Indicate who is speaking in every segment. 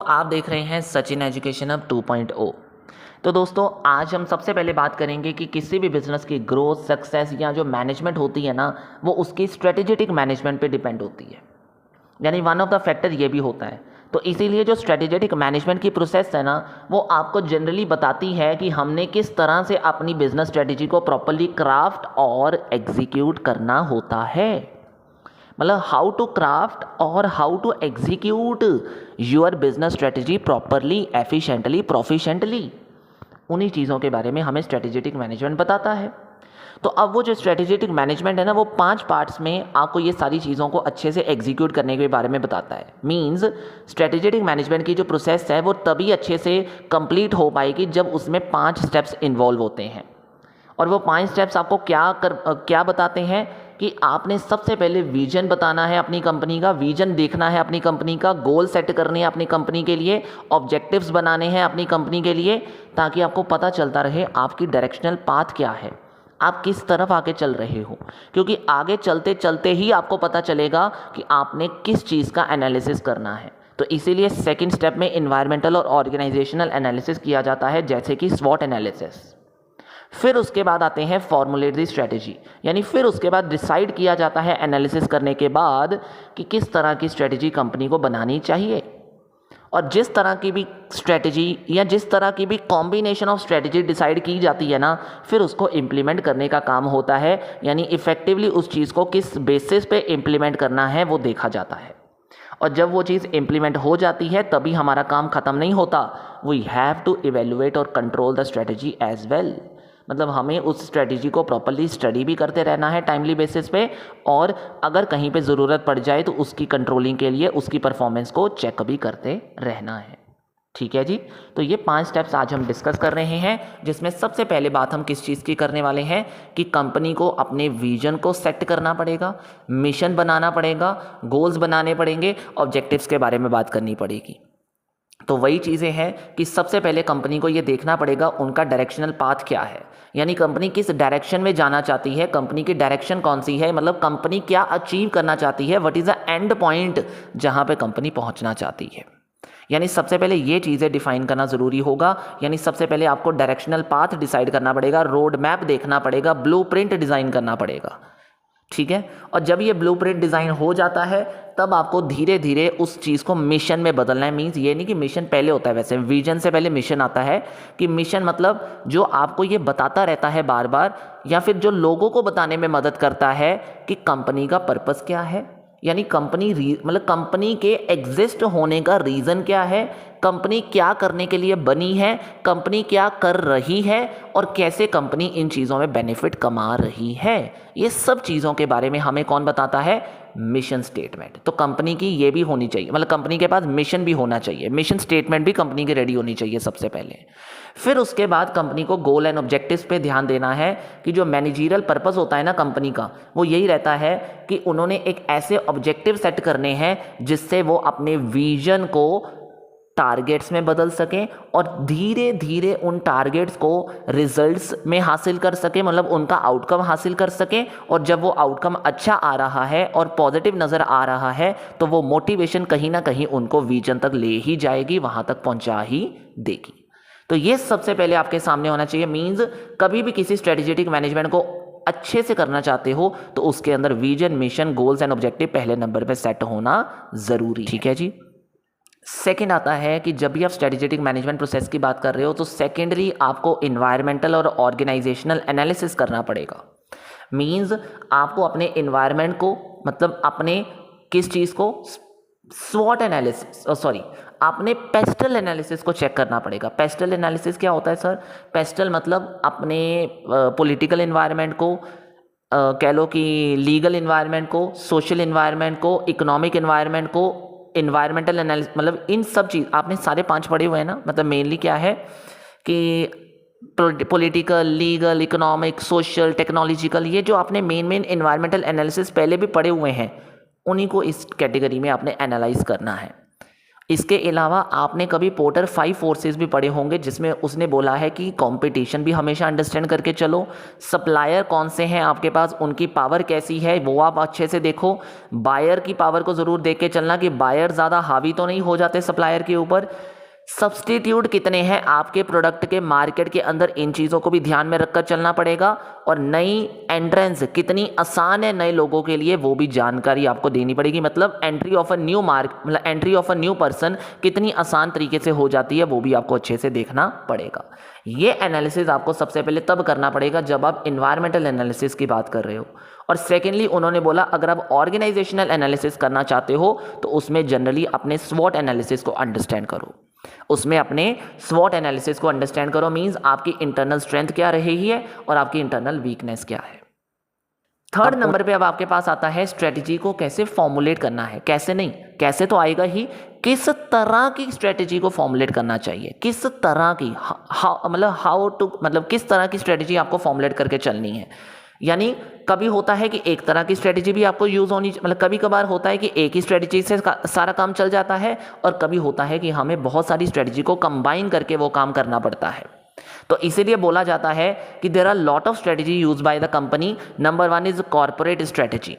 Speaker 1: आप देख रहे हैं सचिन एजुकेशन हब 2.0। तो दोस्तों आज हम सबसे पहले बात करेंगे कि किसी भी बिजनेस की ग्रोथ सक्सेस या जो मैनेजमेंट होती है ना, वो उसकी स्ट्रेटेजिक मैनेजमेंट पे डिपेंड होती है। यानी वन ऑफ द फैक्टर ये भी होता है। तो इसीलिए जो स्ट्रेटेजिक मैनेजमेंट की प्रोसेस है ना, वो आपको जनरली बताती है कि हमने किस तरह से अपनी बिजनेस स्ट्रेटेजी को प्रॉपरली क्राफ्ट और एग्जीक्यूट करना होता है। मतलब हाउ टू क्राफ्ट और how to execute your business strategy properly, efficiently, proficiently, उन्हीं चीज़ों के बारे में हमें स्ट्रेटेजिक मैनेजमेंट बताता है। तो अब वो जो स्ट्रेटेजिक मैनेजमेंट है ना, वो 5 पार्ट्स में आपको ये सारी चीज़ों को अच्छे से एग्जीक्यूट करने के बारे में बताता है। मींस स्ट्रेटेजिक मैनेजमेंट की जो प्रोसेस है वो तभी अच्छे से कंप्लीट हो पाएगी जब उसमें 5 स्टेप्स इन्वॉल्व होते हैं। और वो 5 स्टेप्स आपको क्या बताते हैं कि आपने सबसे पहले विजन बताना है अपनी कंपनी का, विजन देखना है अपनी कंपनी का, गोल सेट करने हैं अपनी कंपनी के लिए, ऑब्जेक्टिव्स बनाने हैं अपनी कंपनी के लिए, ताकि आपको पता चलता रहे आपकी डायरेक्शनल पाथ क्या है, आप किस तरफ आगे चल रहे हो। क्योंकि आगे चलते चलते ही आपको पता चलेगा कि आपने किस चीज़ का एनालिसिस करना है। तो इसीलिए सेकेंड स्टेप में इन्वायरमेंटल और ऑर्गेनाइजेशनल एनालिसिस किया जाता है, जैसे कि स्वॉट एनालिसिस। फिर उसके बाद आते हैं फॉर्मुलेट दी स्ट्रेटेजी, यानी फिर उसके बाद डिसाइड किया जाता है एनालिसिस करने के बाद कि किस तरह की स्ट्रेटेजी कंपनी को बनानी चाहिए। और जिस तरह की भी स्ट्रेटेजी या जिस तरह की भी कॉम्बिनेशन ऑफ स्ट्रेटेजी डिसाइड की जाती है ना, फिर उसको इम्प्लीमेंट करने का काम होता है। यानी इफेक्टिवली उस चीज़ को किस बेसिस पे इम्प्लीमेंट करना है वो देखा जाता है। और जब वो चीज़ इम्प्लीमेंट हो जाती है तभी हमारा काम ख़त्म नहीं होता। वी हैव टू इवेल्युएट और control the strategy as well. मतलब हमें उस स्ट्रेटेजी को प्रॉपरली स्टडी भी करते रहना है टाइमली बेसिस पे, और अगर कहीं पे ज़रूरत पड़ जाए तो उसकी कंट्रोलिंग के लिए उसकी परफॉर्मेंस को चेक भी करते रहना है। ठीक है जी। तो ये 5 स्टेप्स आज हम डिस्कस कर रहे हैं, जिसमें सबसे पहले बात हम किस चीज़ की करने वाले हैं कि कंपनी को अपने विजन को सेट करना पड़ेगा, मिशन बनाना पड़ेगा, गोल्स बनाने पड़ेंगे, ऑब्जेक्टिव्स के बारे में बात करनी पड़ेगी। तो वही चीज़ें हैं कि सबसे पहले कंपनी को ये देखना पड़ेगा उनका डायरेक्शनल पाथ क्या है, यानी कंपनी किस डायरेक्शन में जाना चाहती है, कंपनी की डायरेक्शन कौन सी है, मतलब कंपनी क्या अचीव करना चाहती है, what is the end point जहाँ पे कंपनी पहुँचना चाहती है। यानी सबसे पहले ये चीज़ें डिफाइन करना ज़रूरी होगा। यानी सबसे पहले आपको डायरेक्शनल पाथ डिसाइड करना पड़ेगा, रोड मैप देखना पड़ेगा, ब्लूप्रिंट डिज़ाइन करना पड़ेगा। ठीक है। और जब ये ब्लूप्रिंट डिज़ाइन हो जाता है तब आपको धीरे धीरे उस चीज़ को मिशन में बदलना है। मीन्स ये नहीं कि मिशन पहले होता है, वैसे विजन से पहले मिशन आता है। कि मिशन मतलब जो आपको ये बताता रहता है बार बार, या फिर जो लोगों को बताने में मदद करता है कि कंपनी का पर्पस क्या है, यानी कंपनी के एग्जिस्ट होने का रीज़न क्या है, कंपनी क्या करने के लिए बनी है, कंपनी क्या कर रही है, और कैसे कंपनी इन चीज़ों में बेनिफिट कमा रही है। ये सब चीज़ों के बारे में हमें कौन बताता है? Mission statement. तो कंपनी की ये भी होनी चाहिए, मतलब कंपनी के पास मिशन भी होना चाहिए, मिशन स्टेटमेंट भी कंपनी की रेडी होनी चाहिए सबसे पहले। फिर उसके बाद कंपनी को गोल एंड ऑब्जेक्टिव्स पे ध्यान देना है कि जो मैनेजरियल पर्पस होता है ना कंपनी का, वो यही रहता है कि उन्होंने एक ऐसे ऑब्जेक्टिव सेट करने हैं जिससे वो अपने विजन को टारगेट्स में बदल सकें और धीरे धीरे उन टारगेट्स को रिजल्ट्स में हासिल कर सकें, मतलब उनका आउटकम हासिल कर सकें। और जब वो आउटकम अच्छा आ रहा है और पॉजिटिव नज़र आ रहा है तो वो मोटिवेशन कहीं ना कहीं उनको विजन तक ले ही जाएगी, वहाँ तक पहुँचा ही देगी। तो ये सबसे पहले आपके सामने होना चाहिए। मीन्स कभी भी किसी स्ट्रेटेजिक मैनेजमेंट को अच्छे से करना चाहते हो तो उसके अंदर vision, mission, goals and objective पहले नंबर पे सेट होना ज़रूरी। ठीक है जी। सेकंड आता है कि जब भी आप स्ट्रेटेजिक मैनेजमेंट प्रोसेस की बात कर रहे हो तो सेकेंडरी आपको इन्वायरमेंटल और ऑर्गेनाइजेशनल एनालिसिस करना पड़ेगा। मींस आपको अपने इन्वायरमेंट को, मतलब अपने किस चीज़ को, स्वॉट एनालिसिस, आपने पेस्टल एनालिसिस को चेक करना पड़ेगा। पेस्टल एनालिसिस क्या होता है सर? पेस्टल मतलब अपने पॉलिटिकल इन्वायरमेंट को, कह लो कि लीगल इन्वायरमेंट को, सोशल इन्वायरमेंट को, इकोनॉमिक इन्वायरमेंट को, इन्वायरमेंटल एनालिसिस, मतलब इन सब चीज़ आपने सारे 5 पढ़े हुए हैं ना। मतलब मेनली क्या है कि political, legal, economic, social, technological, ये जो आपने मेन इन्वायरमेंटल एनालिसिस पहले भी पढ़े हुए हैं, उन्हीं को इस कैटेगरी में आपने एनालाइज करना है। इसके अलावा आपने कभी पोर्टर 5 फोर्सेस भी पढ़े होंगे, जिसमें उसने बोला है कि कंपटीशन भी हमेशा अंडरस्टैंड करके चलो, सप्लायर कौन से हैं आपके पास, उनकी पावर कैसी है वो आप अच्छे से देखो, बायर की पावर को ज़रूर देख के चलना कि बायर ज़्यादा हावी तो नहीं हो जाते सप्लायर के ऊपर, सब्स्टिट्यूट कितने हैं आपके प्रोडक्ट के मार्केट के अंदर, इन चीज़ों को भी ध्यान में रखकर चलना पड़ेगा, और नई एंट्रेंस कितनी आसान है नए लोगों के लिए वो भी जानकारी आपको देनी पड़ेगी। मतलब entry of a new person कितनी आसान तरीके से हो जाती है वो भी आपको अच्छे से देखना पड़ेगा। ये एनालिसिस आपको सबसे पहले तब करना पड़ेगा जब आप इन्वायरमेंटल एनालिसिस की बात कर रहे हो। और सेकेंडली उन्होंने बोला अगर आप ऑर्गेनाइजेशनल एनालिसिस करना चाहते हो तो उसमें जनरली अपने स्वॉट एनालिसिस को अंडरस्टैंड करो, उसमें अपने स्वॉट एनालिसिस को अंडरस्टैंड करो, मींस आपकी इंटरनल स्ट्रेंथ क्या रही है और आपकी इंटरनल वीकनेस क्या है। थर्ड नंबर पे अब आपके पास आता है स्ट्रेटजी को कैसे फॉर्मुलेट करना है, कैसे नहीं, कैसे तो आएगा ही, किस तरह की स्ट्रेटजी को फॉर्मुलेट करना चाहिए, किस तरह की किस तरह की स्ट्रेटजी आपको फॉर्मुलेट करके चलनी है। यानी कभी होता है कि एक तरह की स्ट्रेटजी भी आपको यूज होनी, कभी कभार होता है कि एक ही स्ट्रेटजी से सारा काम चल जाता है, और कभी होता है कि हमें बहुत सारी स्ट्रेटजी को कंबाइन करके वो काम करना पड़ता है। तो इसीलिए बोला जाता है कि there are lot of strategy use by the company. Number 1 is corporate strategy.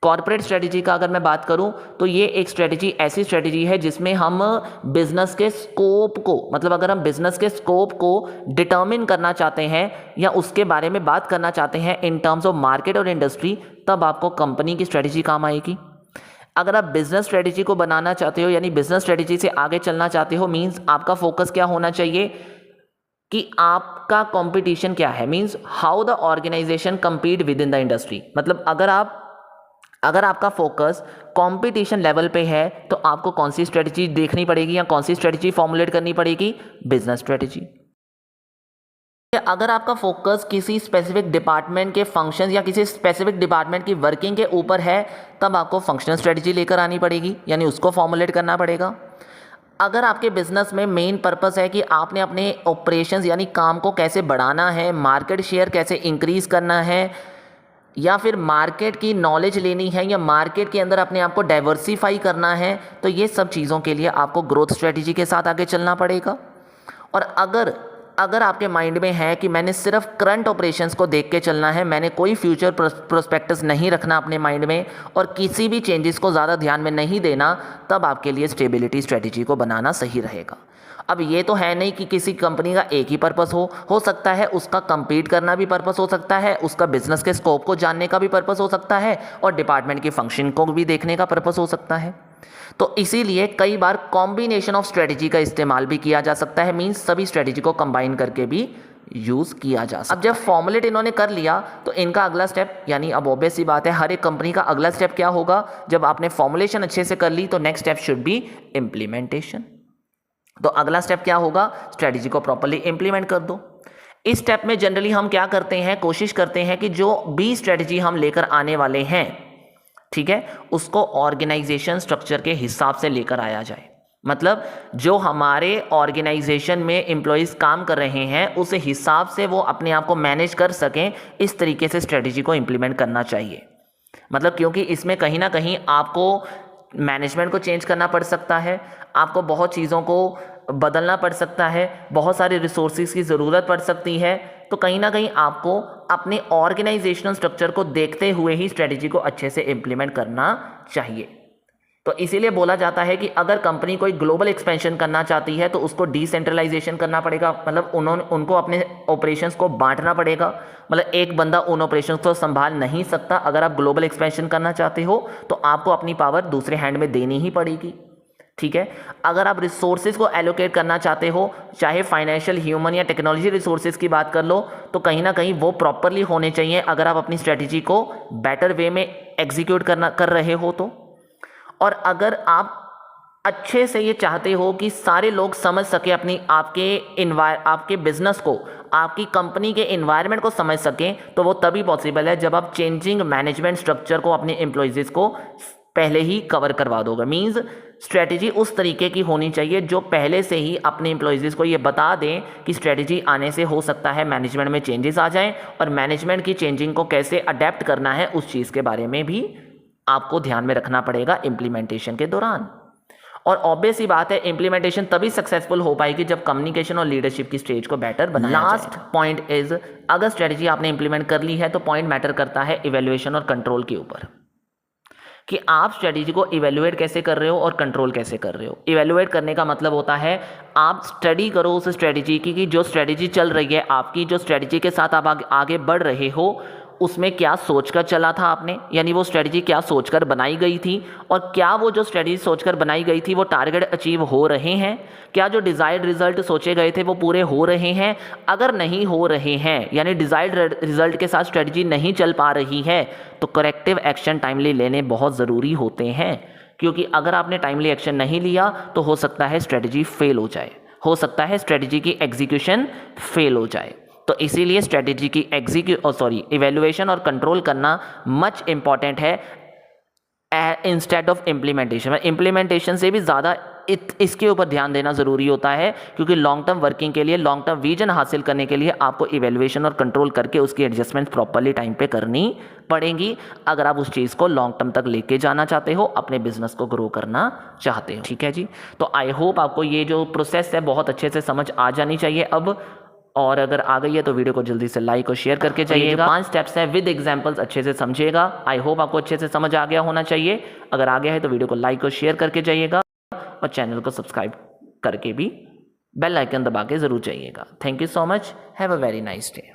Speaker 1: Corporate strategy का अगर मैं बात करूं तो ये एक स्ट्रेटजी ऐसी स्ट्रेटजी है जिसमें हम बिजनेस के स्कोप को, अगर हम बिजनेस के स्कोप को डिटर्मिन करना चाहते हैं या उसके बारे में बात करना चाहते हैं इन टर्म्स ऑफ मार्केट और इंडस्ट्री, तब आपको कंपनी की स्ट्रेटजी काम आएगी। अगर आप बिजनेस स्ट्रेटजी को बनाना चाहते हो यानी बिजनेस स्ट्रेटजी से आगे चलना चाहते हो, मीन्स आपका फोकस क्या होना चाहिए कि आपका कंपटीशन क्या है, means how the organisation compete with in the industry. अगर आपका फोकस कंपटीशन लेवल पे है तो आपको कौन सी स्ट्रेटजी देखनी पड़ेगी या कौन सी स्ट्रेटजी फॉर्मुलेट करनी पड़ेगी, बिजनेस स्ट्रेटजी। अगर आपका फोकस किसी स्पेसिफिक डिपार्टमेंट के फंक्शंस या किसी स्पेसिफिक डिपार्टमेंट की वर्किंग के ऊपर है तब आपको फंक्शनल स्ट्रेटजी लेकर आनी पड़ेगी, यानी उसको फॉर्मुलेट करना पड़ेगा। अगर आपके बिजनेस में मेन पर्पस है कि आपने अपने ऑपरेशंस यानी काम को कैसे बढ़ाना है, मार्केट शेयर कैसे इंक्रीज करना है, या फिर मार्केट की नॉलेज लेनी है, या मार्केट के अंदर अपने आप को डाइवर्सिफाई करना है, तो ये सब चीज़ों के लिए आपको ग्रोथ स्ट्रेटजी के साथ आगे चलना पड़ेगा। और अगर आपके माइंड में है कि मैंने सिर्फ करंट ऑपरेशंस को देख के चलना है, मैंने कोई फ्यूचर प्रोस्पेक्टस नहीं रखना अपने माइंड में और किसी भी चेंजेस को ज़्यादा ध्यान में नहीं देना, तब आपके लिए स्टेबिलिटी स्ट्रेटजी को बनाना सही रहेगा। अब ये तो है नहीं कि किसी कंपनी का एक ही पर्पस हो सकता है उसका कंपीट करना भी पर्पस हो सकता है, उसका बिजनेस के स्कोप को जानने का भी पर्पस हो सकता है, और डिपार्टमेंट की फंक्शन को भी देखने का पर्पस हो सकता है। तो इसीलिए कई बार कॉम्बिनेशन ऑफ स्ट्रेटजी का इस्तेमाल भी किया जा सकता है, मींस सभी स्ट्रेटजी को कंबाइन करके भी यूज किया जा सकता है। अब जब फॉर्मुलेट इन्होंने कर लिया तो इनका अगला स्टेप, यानी अब ऑब्वियस सी बात है हर एक कंपनी का अगला स्टेप क्या होगा, जब आपने फॉर्मुलेशन अच्छे से कर ली तो next step should be implementation. तो अगला स्टेप क्या होगा, स्ट्रेटजी को प्रॉपर्ली इंप्लीमेंट कर दो। इस स्टेप में जनरली हम क्या करते हैं, कोशिश करते हैं कि जो भी स्ट्रेटजी हम लेकर आने वाले हैं, ठीक है, उसको ऑर्गेनाइजेशन स्ट्रक्चर के हिसाब से लेकर आया जाए। मतलब जो हमारे ऑर्गेनाइजेशन में एम्प्लॉयज़ काम कर रहे हैं उस हिसाब से वो अपने आप को मैनेज कर सकें, इस तरीके से स्ट्रेटजी को इंप्लीमेंट करना चाहिए। क्योंकि इसमें कहीं ना कहीं आपको मैनेजमेंट को चेंज करना पड़ सकता है, आपको बहुत चीज़ों को बदलना पड़ सकता है, बहुत सारे रिसोर्सेज की ज़रूरत पड़ सकती है, तो कहीं ना कहीं आपको अपने ऑर्गेनाइजेशनल स्ट्रक्चर को देखते हुए ही स्ट्रेटजी को अच्छे से इम्प्लीमेंट करना चाहिए। तो इसीलिए बोला जाता है कि अगर कंपनी कोई ग्लोबल एक्सपेंशन करना चाहती है तो उसको डिसेंट्रलाइजेशन करना पड़ेगा, उनको अपने ऑपरेशंस को बांटना पड़ेगा। एक बंदा उन ऑपरेशंस को संभाल नहीं सकता। अगर आप ग्लोबल एक्सपेंशन करना चाहते हो तो आपको अपनी पावर दूसरे हैंड में देनी ही पड़ेगी, ठीक है। अगर आप रिसोर्सेज को एलोकेट करना चाहते हो, चाहे फाइनेंशियल, ह्यूमन या टेक्नोलॉजी रिसोर्सेज की बात कर लो, तो कहीं ना कहीं वो प्रॉपरली होने चाहिए अगर आप अपनी स्ट्रेटजी को बेटर वे में एग्जीक्यूट कर रहे हो तो। और अगर आप अच्छे से ये चाहते हो कि सारे लोग समझ सके आपके बिजनेस को, आपकी कंपनी के एनवायरनमेंट को समझ सकें, तो वो तभी पॉसिबल है जब आप चेंजिंग मैनेजमेंट स्ट्रक्चर को अपने एम्प्लॉयज़ को पहले ही कवर करवा दोगे। मींस स्ट्रेटजी उस तरीके की होनी चाहिए जो पहले से ही अपने एम्प्लॉयज़ को ये बता दें कि स्ट्रेटजी आने से हो सकता है मैनेजमेंट में चेंजेस आ जाएं, और मैनेजमेंट की चेंजिंग को कैसे अडेप्ट करना है उस चीज़ के बारे में भी आपको ध्यान में रखना पड़ेगा इम्प्लीमेंटेशन के दौरान। और ऑब्वियस ही बात है इंप्लीमेंटेशन तभी सक्सेसफुल हो पाएगी जब कम्युनिकेशन और लीडरशिप की स्टेज को बेटर बनाया जाए। लास्ट पॉइंट इज, अगर स्ट्रेटजी आपने इंप्लीमेंट कर ली है तो पॉइंट मैटर करता है इवेल्युएशन और कंट्रोल के ऊपर, कि आप स्ट्रेटजी को इवेल्युएट कैसे कर रहे हो और कंट्रोल कैसे कर रहे हो। इवेल्युएट करने का मतलब होता है आप स्टडी करो उस स्ट्रेटजी की कि जो स्ट्रेटजी चल रही है आपकी, जो स्ट्रेटजी के साथ आप आगे बढ़ रहे हो उसमें क्या सोचकर चला था आपने, यानी वो स्ट्रेटजी क्या सोचकर बनाई गई थी, और क्या वो जो स्ट्रेटजी सोचकर बनाई गई थी वो टारगेट अचीव हो रहे हैं, क्या जो डिज़ायर्ड रिजल्ट सोचे गए थे वो पूरे हो रहे हैं। अगर नहीं हो रहे हैं यानी डिज़ायर्ड रिजल्ट के साथ स्ट्रेटजी नहीं चल पा रही है तो करेक्टिव एक्शन टाइमली लेने बहुत ज़रूरी होते हैं, क्योंकि अगर आपने टाइमली एक्शन नहीं लिया तो हो सकता है स्ट्रेटजी फेल हो जाए, हो सकता है स्ट्रेटजी की एग्जीक्यूशन फेल हो जाए। तो इसीलिए स्ट्रेटजी की इवेल्युएशन और कंट्रोल करना मच इंपॉर्टेंट है इंस्टेड ऑफ इम्प्लीमेंटेशन। इम्प्लीमेंटेशन से भी ज़्यादा इसके ऊपर ध्यान देना ज़रूरी होता है, क्योंकि लॉन्ग टर्म वर्किंग के लिए, लॉन्ग टर्म विजन हासिल करने के लिए आपको इवेल्युएशन और कंट्रोल करके उसकी एडजस्टमेंट प्रॉपरली टाइम पे करनी पड़ेंगी, अगर आप उस चीज़ को लॉन्ग टर्म तक लेके जाना चाहते हो, अपने बिजनेस को ग्रो करना चाहते हो। ठीक है जी, तो आई होप आपको ये जो प्रोसेस है बहुत अच्छे से समझ आ जानी चाहिए अब, और अगर आ गई है तो वीडियो को जल्दी से लाइक और शेयर करके जाइएगा। 5 स्टेप्स हैं विद एग्जांपल्स अच्छे से समझिएगा। आई होप आपको अच्छे से समझ आ गया होना चाहिए। अगर आ गया है तो वीडियो को लाइक और शेयर करके जाइएगा, और चैनल को सब्सक्राइब करके भी बेल आइकन दबा के ज़रूर जाइएगा। Thank you so much, have a very nice day.